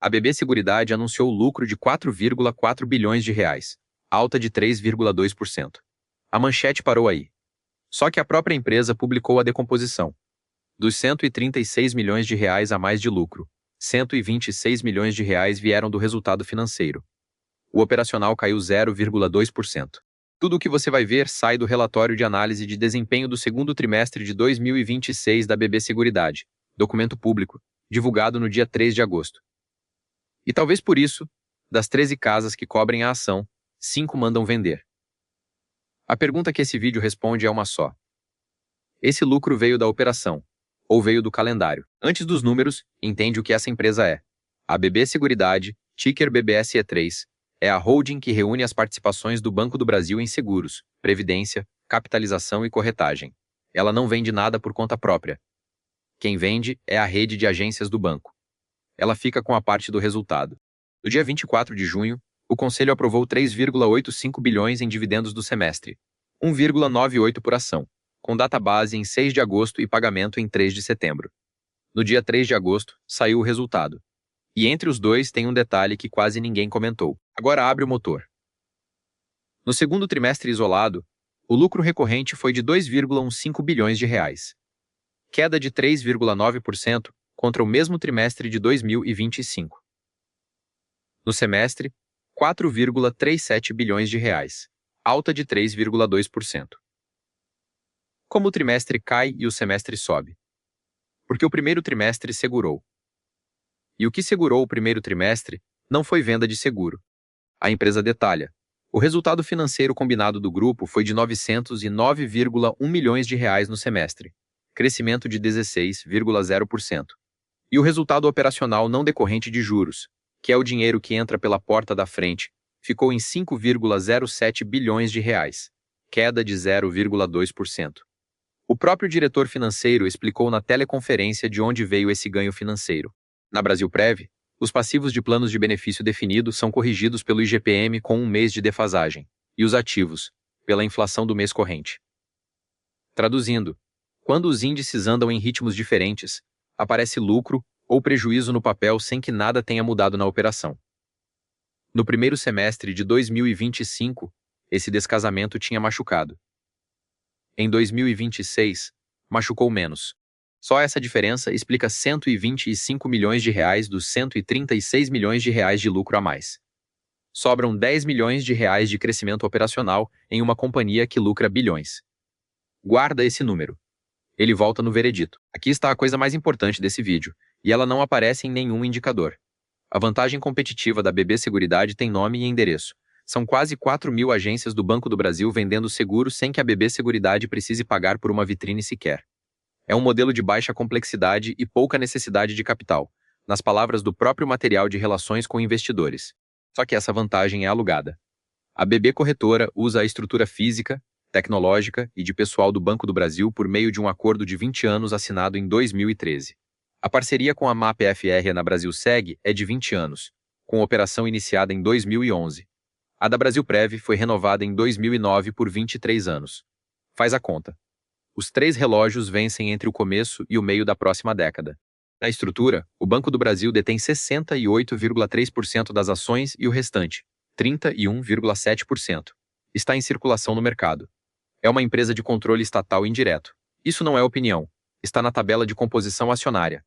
A BB Seguridade anunciou lucro de 4,4 bilhões de reais, alta de 3,2%. A manchete parou aí. Só que a própria empresa publicou a decomposição. Dos 136 milhões de reais a mais de lucro, 126 milhões de reais vieram do resultado financeiro. O operacional caiu 0,2%. Tudo o que você vai ver sai do relatório de análise de desempenho do segundo trimestre de 2026 da BB Seguridade, documento público, divulgado no dia 3 de agosto. E talvez por isso, das 13 casas que cobrem a ação, 5 mandam vender. A pergunta que esse vídeo responde é uma só. Esse lucro veio da operação, ou veio do calendário? Antes dos números, entende o que essa empresa é. A BB Seguridade, ticker BBSE3, é a holding que reúne as participações do Banco do Brasil em seguros, previdência, capitalização e corretagem. Ela não vende nada por conta própria. Quem vende é a rede de agências do banco. Ela fica com a parte do resultado. No dia 24 de junho, o Conselho aprovou 3,85 bilhões em dividendos do semestre, 1,98 por ação, com data base em 6 de agosto e pagamento em 3 de setembro. No dia 3 de agosto, saiu o resultado. E entre os dois tem um detalhe que quase ninguém comentou. Agora abre o motor. No segundo trimestre isolado, o lucro recorrente foi de 2,15 bilhões de reais. Queda de 3,9% contra o mesmo trimestre de 2025. No semestre, 4,37 bilhões de reais, alta de 3,2%. Como o trimestre cai e o semestre sobe? Porque o primeiro trimestre segurou. E o que segurou o primeiro trimestre não foi venda de seguro. A empresa detalha. O resultado financeiro combinado do grupo foi de 909,1 milhões de reais no semestre, crescimento de 16,0%. E o resultado operacional não decorrente de juros, que é o dinheiro que entra pela porta da frente, ficou em 5,07 bilhões de reais, queda de 0,2%. O próprio diretor financeiro explicou na teleconferência de onde veio esse ganho financeiro. Na Brasilprev, os passivos de planos de benefício definido são corrigidos pelo IGPM com um mês de defasagem, e os ativos, pela inflação do mês corrente. Traduzindo, quando os índices andam em ritmos diferentes, aparece lucro ou prejuízo no papel sem que nada tenha mudado na operação. No primeiro semestre de 2025, esse descasamento tinha machucado. Em 2026, machucou menos. Só essa diferença explica 125 milhões de reais dos 136 milhões de reais de lucro a mais. Sobram 10 milhões de reais de crescimento operacional em uma companhia que lucra bilhões. Guarda esse número. Ele volta no veredito. Aqui está a coisa mais importante desse vídeo, e ela não aparece em nenhum indicador. A vantagem competitiva da BB Seguridade tem nome e endereço. São quase 4.000 agências do Banco do Brasil vendendo seguros sem que a BB Seguridade precise pagar por uma vitrine sequer. É um modelo de baixa complexidade e pouca necessidade de capital, nas palavras do próprio material de relações com investidores. Só que essa vantagem é alugada. A BB Corretora usa a estrutura física, tecnológica e de pessoal do Banco do Brasil por meio de um acordo de 20 anos assinado em 2013. A parceria com a MAP-FR na Brasilseg é de 20 anos, com operação iniciada em 2011. A da Brasilprev foi renovada em 2009 por 23 anos. Faz a conta. Os 3 relógios vencem entre o começo e o meio da próxima década. Na estrutura, o Banco do Brasil detém 68,3% das ações e o restante, 31,7%, está em circulação no mercado. É uma empresa de controle estatal indireto. Isso não é opinião. Está na tabela de composição acionária.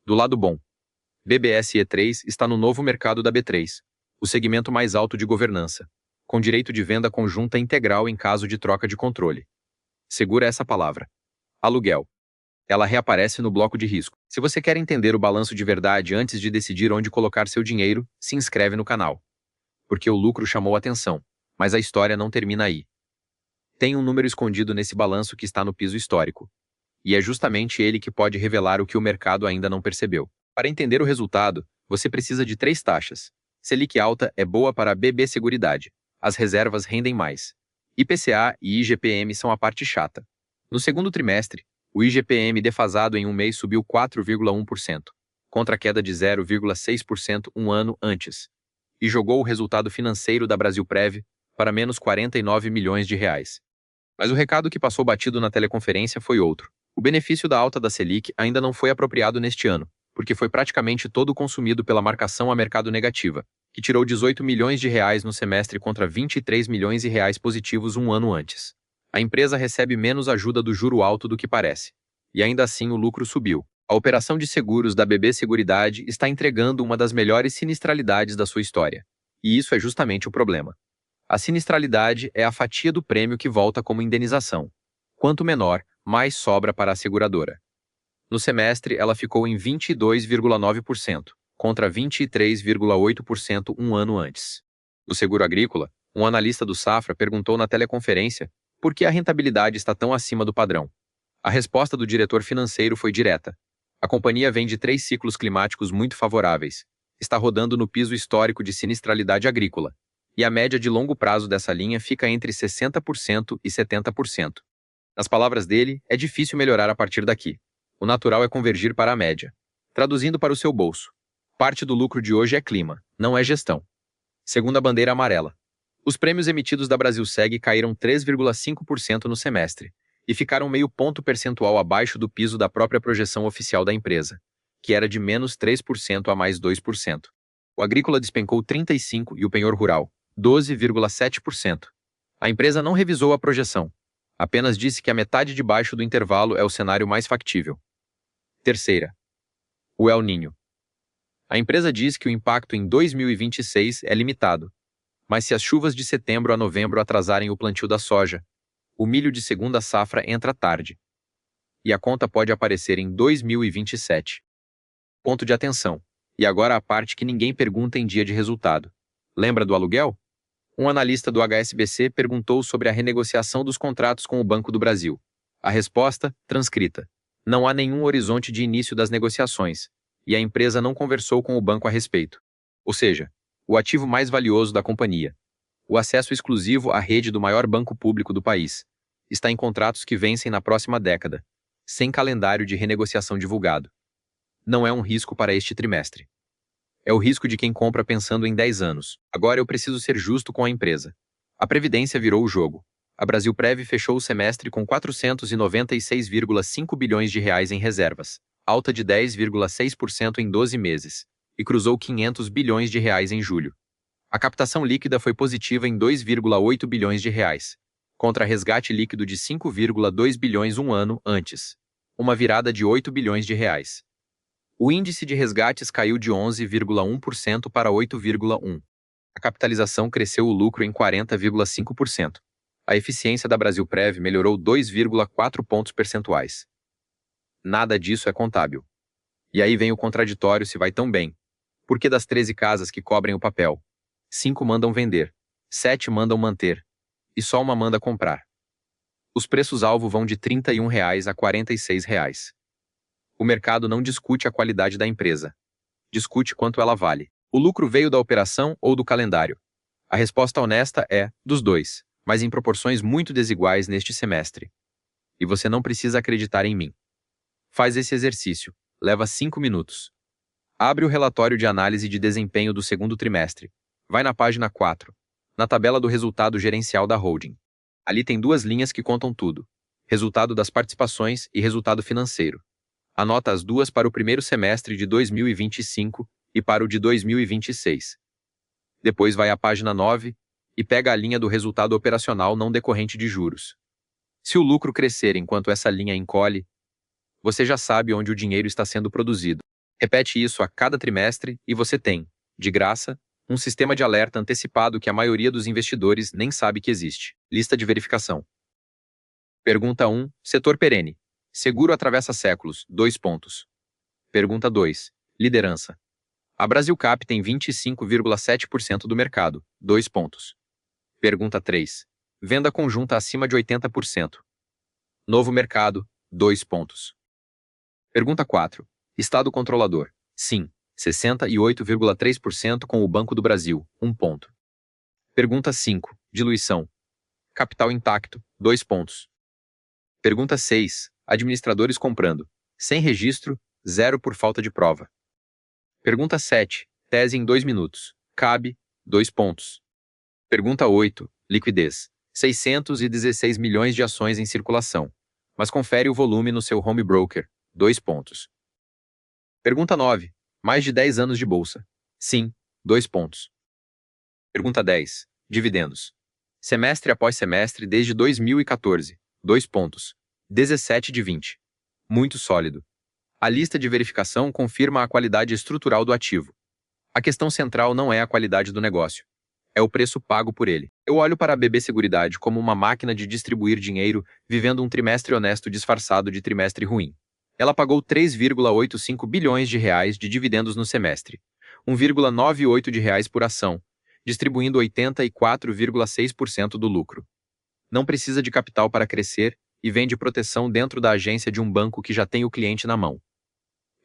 Do lado bom, BBSE3 está no novo mercado da B3, o segmento mais alto de governança, com direito de venda conjunta integral em caso de troca de controle. Segura essa palavra. Aluguel. Ela reaparece no bloco de risco. Se você quer entender o balanço de verdade antes de decidir onde colocar seu dinheiro, se inscreve no canal. Porque o lucro chamou atenção, mas a história não termina aí. Tem um número escondido nesse balanço que está no piso histórico. E é justamente ele que pode revelar o que o mercado ainda não percebeu. Para entender o resultado, você precisa de 3 taxas. Selic alta é boa para a BB Seguridade. As reservas rendem mais. IPCA e IGPM são a parte chata. No segundo trimestre, o IGPM defasado em um mês subiu 4,1%, contra a queda de 0,6% um ano antes, e jogou o resultado financeiro da Brasilprev para menos 49 milhões de reais. Mas o recado que passou batido na teleconferência foi outro. O benefício da alta da Selic ainda não foi apropriado neste ano, porque foi praticamente todo consumido pela marcação a mercado negativa, que tirou 18 milhões de reais no semestre contra 23 milhões de reais positivos um ano antes. A empresa recebe menos ajuda do juro alto do que parece. E ainda assim o lucro subiu. A operação de seguros da BB Seguridade está entregando uma das melhores sinistralidades da sua história. E isso é justamente o problema. A sinistralidade é a fatia do prêmio que volta como indenização. Quanto menor, mais sobra para a seguradora. No semestre, ela ficou em 22,9%, contra 23,8% um ano antes. No seguro agrícola, um analista do Safra perguntou na teleconferência por que a rentabilidade está tão acima do padrão. A resposta do diretor financeiro foi direta. A companhia vem de 3 ciclos climáticos muito favoráveis. Está rodando no piso histórico de sinistralidade agrícola. E a média de longo prazo dessa linha fica entre 60% e 70%. Nas palavras dele, é difícil melhorar a partir daqui. O natural é convergir para a média. Traduzindo para o seu bolso. Parte do lucro de hoje é clima, não é gestão. Segunda bandeira amarela. Os prêmios emitidos da Brasilseg caíram 3,5% no semestre e ficaram meio ponto percentual abaixo do piso da própria projeção oficial da empresa, que era de menos 3% a mais 2%. O agrícola despencou 35% e o penhor rural, 12,7%. A empresa não revisou a projeção, apenas disse que a metade de baixo do intervalo é o cenário mais factível. Terceira. O El Niño. A empresa diz que o impacto em 2026 é limitado, mas se as chuvas de setembro a novembro atrasarem o plantio da soja, o milho de segunda safra entra tarde. E a conta pode aparecer em 2027. Ponto de atenção. E agora a parte que ninguém pergunta em dia de resultado. Lembra do aluguel? Um analista do HSBC perguntou sobre a renegociação dos contratos com o Banco do Brasil. A resposta, transcrita. Não há nenhum horizonte de início das negociações, e a empresa não conversou com o banco a respeito. Ou seja, o ativo mais valioso da companhia, o acesso exclusivo à rede do maior banco público do país, está em contratos que vencem na próxima década, sem calendário de renegociação divulgado. Não é um risco para este trimestre. É o risco de quem compra pensando em 10 anos. Agora eu preciso ser justo com a empresa. A Previdência virou o jogo. A Brasilprev fechou o semestre com 496,5 bilhões de reais em reservas, alta de 10,6% em 12 meses, e cruzou 500 bilhões de reais em julho. A captação líquida foi positiva em 2,8 bilhões de reais, contra resgate líquido de 5,2 bilhões um ano antes, uma virada de 8 bilhões de reais. O índice de resgates caiu de 11,1% para 8,1%. A capitalização cresceu o lucro em 40,5%. A eficiência da Brasilprev melhorou 2,4 pontos percentuais. Nada disso é contábil. E aí vem o contraditório se vai tão bem. Por que das 13 casas que cobrem o papel, 5 mandam vender, 7 mandam manter, e só uma manda comprar? Os preços-alvo vão de R$ 31 a R$ 46. O mercado não discute a qualidade da empresa. Discute quanto ela vale. O lucro veio da operação ou do calendário? A resposta honesta é, dos dois, mas em proporções muito desiguais neste semestre. E você não precisa acreditar em mim. Faz esse exercício. Leva 5 minutos. Abre o relatório de análise de desempenho do segundo trimestre. Vai na página 4, na tabela do resultado gerencial da holding. Ali tem 2 linhas que contam tudo: resultado das participações e resultado financeiro. Anota as duas para o primeiro semestre de 2025 e para o de 2026. Depois vai à página 9 e pega a linha do resultado operacional não decorrente de juros. Se o lucro crescer enquanto essa linha encolhe, você já sabe onde o dinheiro está sendo produzido. Repete isso a cada trimestre e você tem, de graça, um sistema de alerta antecipado que a maioria dos investidores nem sabe que existe. Lista de verificação. Pergunta 1. Setor perene. Seguro atravessa séculos, 2 pontos. Pergunta 2. Liderança. A Brasilcap tem 25,7% do mercado, 2 pontos. Pergunta 3. Venda conjunta acima de 80%. Novo mercado, 2 pontos. Pergunta 4. Estado controlador. Sim, 68,3% com o Banco do Brasil, 1 ponto. Pergunta 5. Diluição. Capital intacto, 2 pontos. Pergunta 6. Administradores comprando. Sem registro, 0 por falta de prova. Pergunta 7. Tese em 2 minutos. Cabe, 2 pontos. Pergunta 8. Liquidez. 616 milhões de ações em circulação. Mas confere o volume no seu home broker, 2 pontos. Pergunta 9. Mais de 10 anos de bolsa. Sim, 2 pontos. Pergunta 10. Dividendos. Semestre após semestre desde 2014. 2 pontos. 17 de 20. Muito sólido. A lista de verificação confirma a qualidade estrutural do ativo. A questão central não é a qualidade do negócio. É o preço pago por ele. Eu olho para a BB Seguridade como uma máquina de distribuir dinheiro, vivendo um trimestre honesto disfarçado de trimestre ruim. Ela pagou 3,85 bilhões de reais de dividendos no semestre, 1,98 de reais por ação, distribuindo 84,6% do lucro. Não precisa de capital para crescer e vende proteção dentro da agência de um banco que já tem o cliente na mão.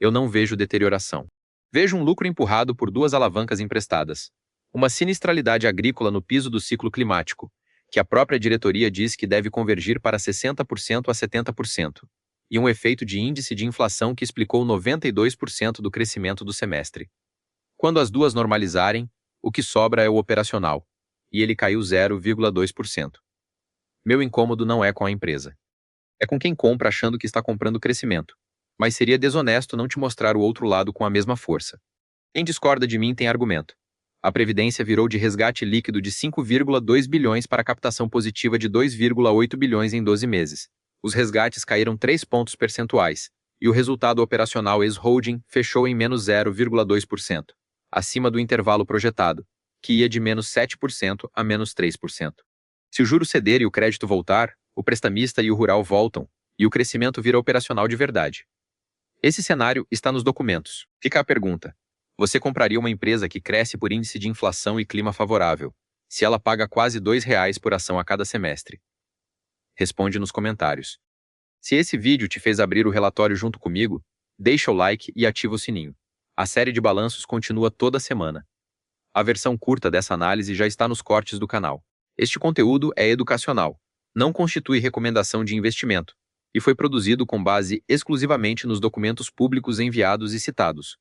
Eu não vejo deterioração. Vejo um lucro empurrado por duas alavancas emprestadas. Uma sinistralidade agrícola no piso do ciclo climático, que a própria diretoria diz que deve convergir para 60% a 70%, e um efeito de índice de inflação que explicou 92% do crescimento do semestre. Quando as duas normalizarem, o que sobra é o operacional, e ele caiu 0,2%. Meu incômodo não é com a empresa. É com quem compra achando que está comprando crescimento, mas seria desonesto não te mostrar o outro lado com a mesma força. Quem discorda de mim tem argumento. A Previdência virou de resgate líquido de 5,2 bilhões para captação positiva de 2,8 bilhões em 12 meses. Os resgates caíram 3 pontos percentuais, e o resultado operacional ex-holding fechou em menos 0,2%, acima do intervalo projetado, que ia de menos 7% a menos 3%. Se o juro ceder e o crédito voltar, o prestamista e o rural voltam, e o crescimento vira operacional de verdade. Esse cenário está nos documentos. Fica a pergunta. Você compraria uma empresa que cresce por índice de inflação e clima favorável, se ela paga quase R$ 2 por ação a cada semestre? Responde nos comentários. Se esse vídeo te fez abrir o relatório junto comigo, deixa o like e ativa o sininho. A série de balanços continua toda semana. A versão curta dessa análise já está nos cortes do canal. Este conteúdo é educacional, não constitui recomendação de investimento, e foi produzido com base exclusivamente nos documentos públicos enviados e citados.